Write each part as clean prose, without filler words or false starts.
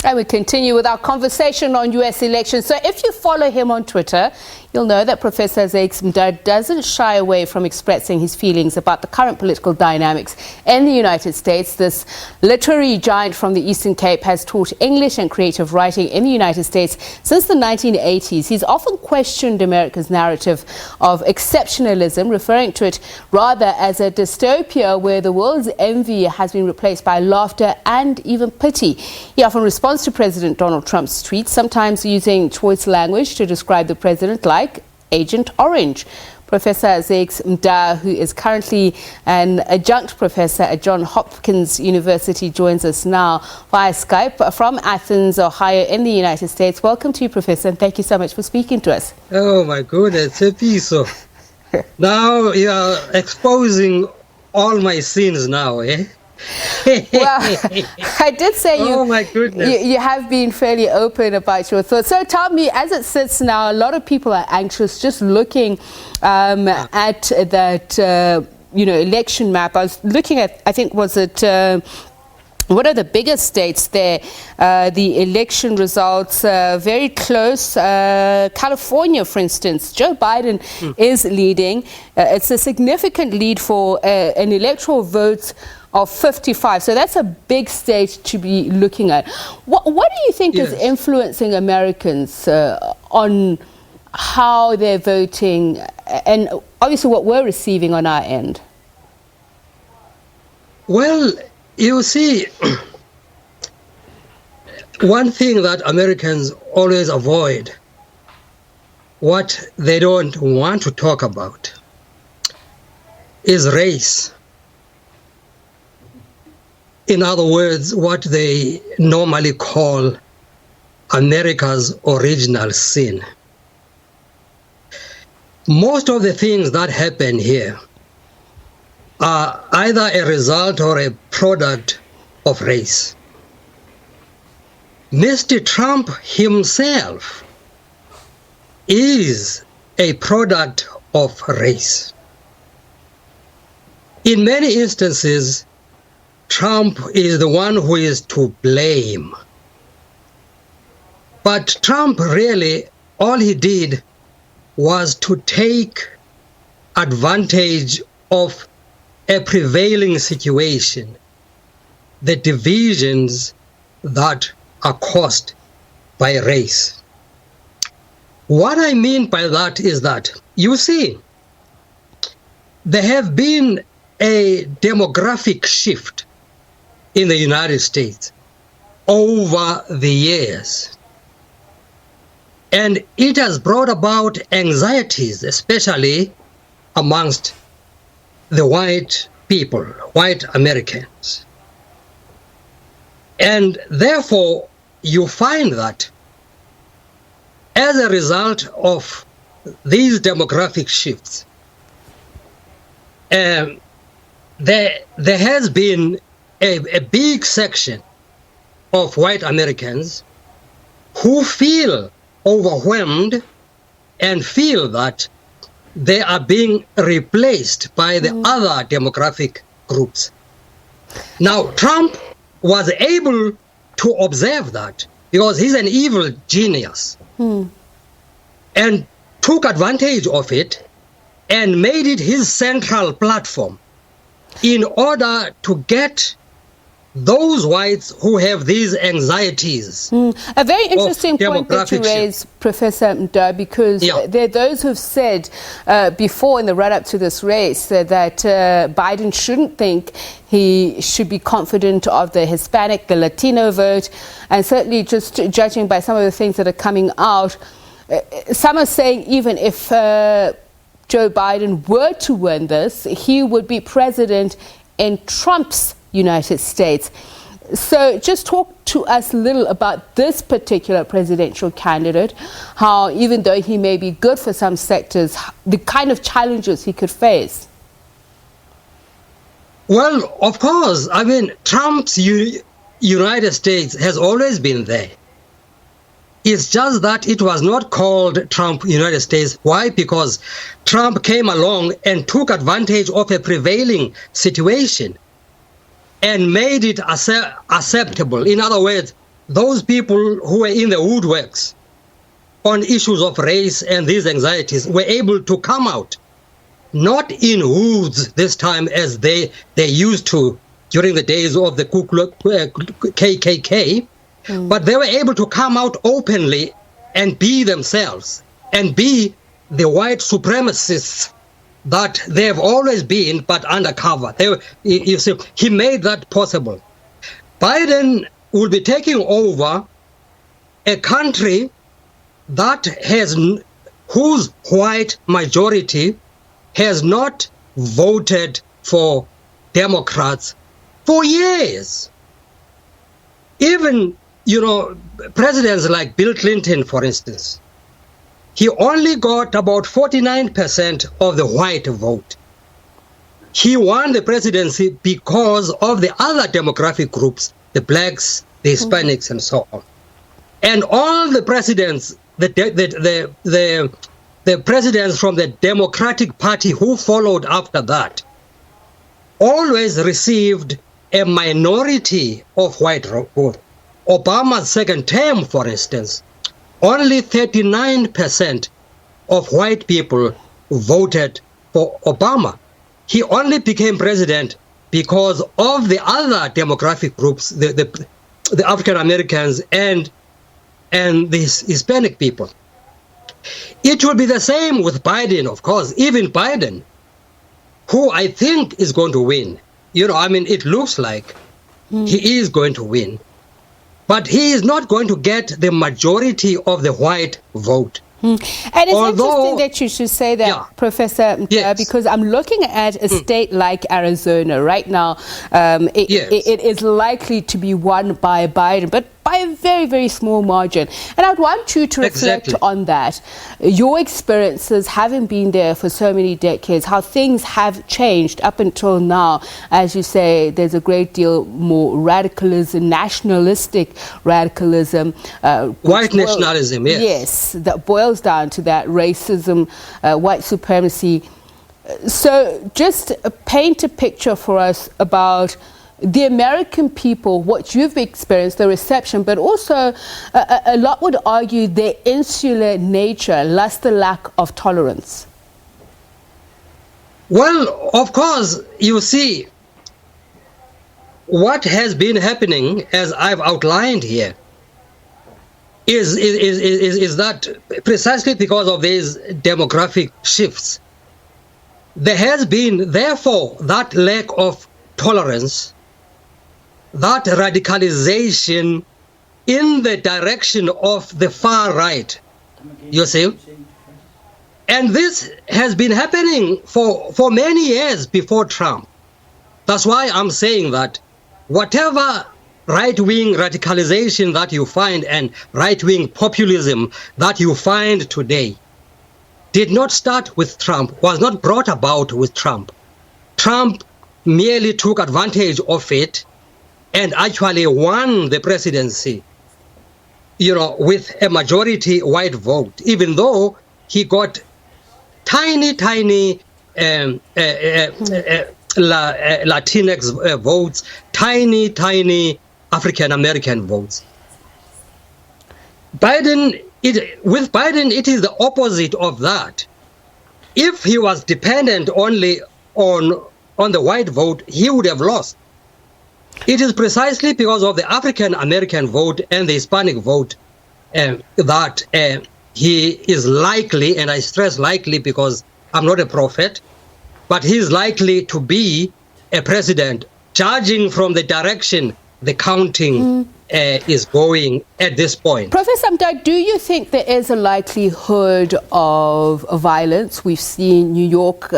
And we continue with our conversation on U.S. elections. So if you follow him on Twitter, you'll know that Professor Zakes Mda doesn't shy away from expressing his feelings about the current political dynamics in the United States. This literary giant from the Eastern Cape has taught English and creative writing in the United States since the 1980s. He's often questioned America's narrative of exceptionalism, referring to it rather as a dystopia where the world's envy has been replaced by laughter and even pity. He often responds to President Donald Trump's tweets, sometimes using choice language to describe the president like Agent Orange. Professor Zakes Mda, who is currently an adjunct professor at Johns Hopkins University, joins us now via Skype from Athens, Ohio, in the United States. Welcome to you, Professor, and thank you so much for speaking to us. Oh, my goodness, a piece of... Now you are exposing all my sins now, eh? Well, I did say oh my goodness. You have been fairly open about your thoughts. So tell me, as it sits now, a lot of people are anxious just looking at that, election map. I was looking at, I think, was it... what are the biggest states there? The election results very close. California, for instance, Joe Biden is leading. It's a significant lead for an electoral vote of 55. So that's a big state to be looking at. What do you think is influencing Americans on how they're voting and obviously what we're receiving on our end? Well, you see, one thing that Americans always avoid, what they don't want to talk about, is race. In other words, what they normally call America's original sin. Most of the things that happen here are either a result or a product of race. Mr. Trump himself is a product of race. In many instances, Trump is the one who is to blame. But Trump really, all he did was to take advantage of a prevailing situation, the divisions that are caused by race. What I mean by that is that, you see, there have been a demographic shift in the United States over the years. And it has brought about anxieties, especially amongst the white people, white Americans. And therefore, you find that as a result of these demographic shifts, there has been a big section of white Americans who feel overwhelmed and feel that they are being replaced by the other demographic groups. Now, Trump was able to observe that because he's an evil genius and took advantage of it and made it his central platform in order to get those whites who have these anxieties. A very interesting point that you raise, Professor Mda, because there are those who've said before in the run-up to this race that Biden shouldn't think he should be confident of the Hispanic, the Latino vote, and certainly just judging by some of the things that are coming out, some are saying even if Joe Biden were to win this, he would be president in Trump's United States. So just talk to us a little about this particular presidential candidate, how even though he may be good for some sectors, the kind of challenges he could face. Well, of course, I mean, Trump's United States has always been there. It's just that it was not called Trump United States. Why? Because Trump came along and took advantage of a prevailing situation and made it acceptable. In other words, those people who were in the woodworks on issues of race and these anxieties were able to come out, not in hoods this time as they used to during the days of the KKK, but they were able to come out openly and be themselves and be the white supremacists that they have always been, but undercover. You see, he made that possible. Biden will be taking over a country that whose white majority has not voted for Democrats for years. Even, presidents like Bill Clinton, for instance, he only got about 49% of the white vote. He won the presidency because of the other demographic groups, the blacks, the Hispanics, and so on. And all the presidents, the presidents from the Democratic Party who followed after that, always received a minority of white vote. Obama's second term, for instance, only 39% of white people voted for Obama. He only became president because of the other demographic groups, the African Americans and the Hispanic people. It will be the same with Biden, of course. Even Biden, who I think is going to win. It looks like he is going to win. But he is not going to get the majority of the white vote. And it's interesting that you should say that, Professor, because I'm looking at a state like Arizona right now. It is likely to be won by Biden, but by a very, very small margin. And I'd want you to reflect on that. Your experiences, having been there for so many decades, how things have changed up until now. As you say, there's a great deal more radicalism, nationalistic radicalism. White nationalism, yes. Yes, that boils down to that racism, white supremacy. So just paint a picture for us about the American people, what you've experienced, the reception, but also a lot would argue their insular nature, thus the lack of tolerance. Well, of course, you see, what has been happening, as I've outlined here, is that precisely because of these demographic shifts, there has been, therefore, that lack of tolerance, that radicalization in the direction of the far right, you see. And this has been happening for many years before Trump. That's why I'm saying that whatever right-wing radicalization that you find and right-wing populism that you find today did not start with Trump, was not brought about with Trump. Trump merely took advantage of it and actually won the presidency, with a majority white vote, even though he got tiny Latinx votes, tiny African American votes. With Biden, it is the opposite of that. If he was dependent only on the white vote, he would have lost. It is precisely because of the African American vote and the Hispanic vote that he is likely, and I stress likely because I'm not a prophet, but he is likely to be a president, judging from the direction the counting is going at this point. Professor Mda, do you think there is a likelihood of violence? We've seen New York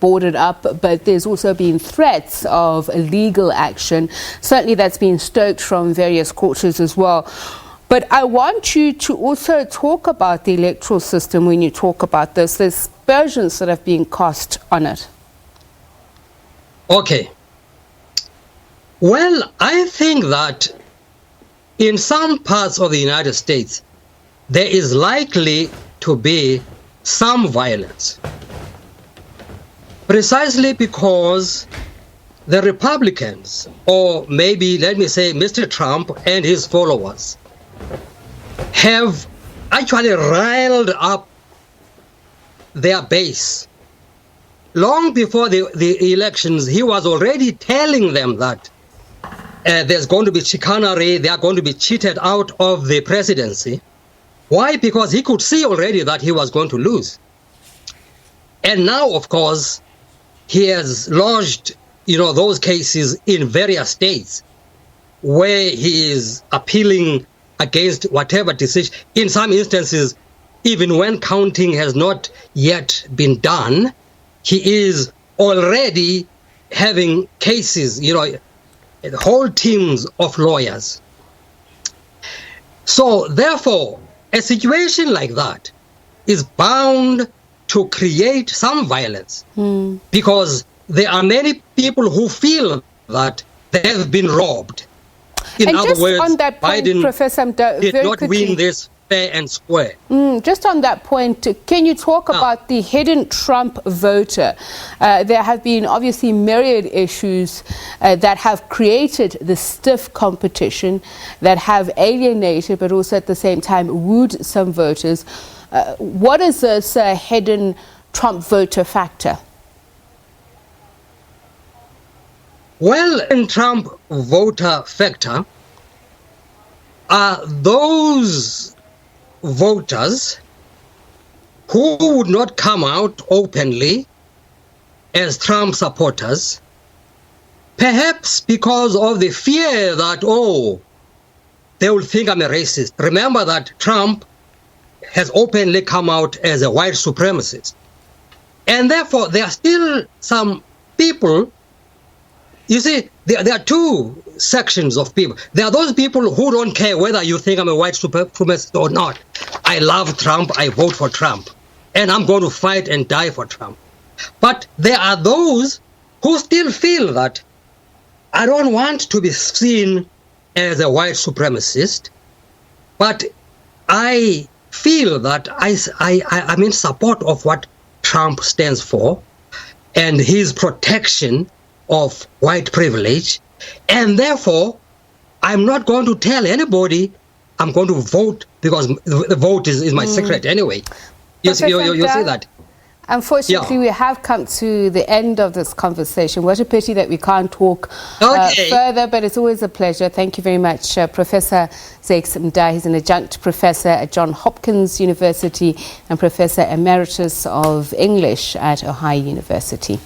boarded up, but there's also been threats of legal action. Certainly that's been stoked from various quarters as well. But I want you to also talk about the electoral system when you talk about this. There's aspersions that have been cast on it. Okay. Well, I think that in some parts of the United States, there is likely to be some violence. Precisely because the Republicans, or maybe let me say Mr. Trump and his followers, have actually riled up their base. Long before the elections, he was already telling them that there's going to be chicanery, they are going to be cheated out of the presidency. Why? Because he could see already that he was going to lose. And now, of course, he has lodged, those cases in various states where he is appealing against whatever decision. In some instances, even when counting has not yet been done, he is already having cases, whole teams of lawyers. So therefore, a situation like that is bound to create some violence because there are many people who feel that they have been robbed. In and other just words, on that point, Biden Professor Mda, did not quickly, win this fair and square. Just on that point, can you talk about the hidden Trump voter? There have been obviously myriad issues that have created the stiff competition, that have alienated but also at the same time wooed some voters. What is this hidden Trump voter factor? Well, in Trump voter factor are those voters who would not come out openly as Trump supporters, perhaps because of the fear that, they will think I'm a racist. Remember that Trump has openly come out as a white supremacist. And therefore, there are still some people. You see, there are two sections of people. There are those people who don't care whether you think I'm a white supremacist or not. I love Trump, I vote for Trump, and I'm going to fight and die for Trump. But there are those who still feel that I don't want to be seen as a white supremacist, but I feel that I'm in support of what Trump stands for and his protection of white privilege, and therefore I'm not going to tell anybody I'm going to vote because the vote is my secret anyway. You see that? Unfortunately, we have come to the end of this conversation. What a pity that we can't talk further, but it's always a pleasure. Thank you very much, Professor Zakes Mda. He's an adjunct professor at Johns Hopkins University and Professor Emeritus of English at Ohio University.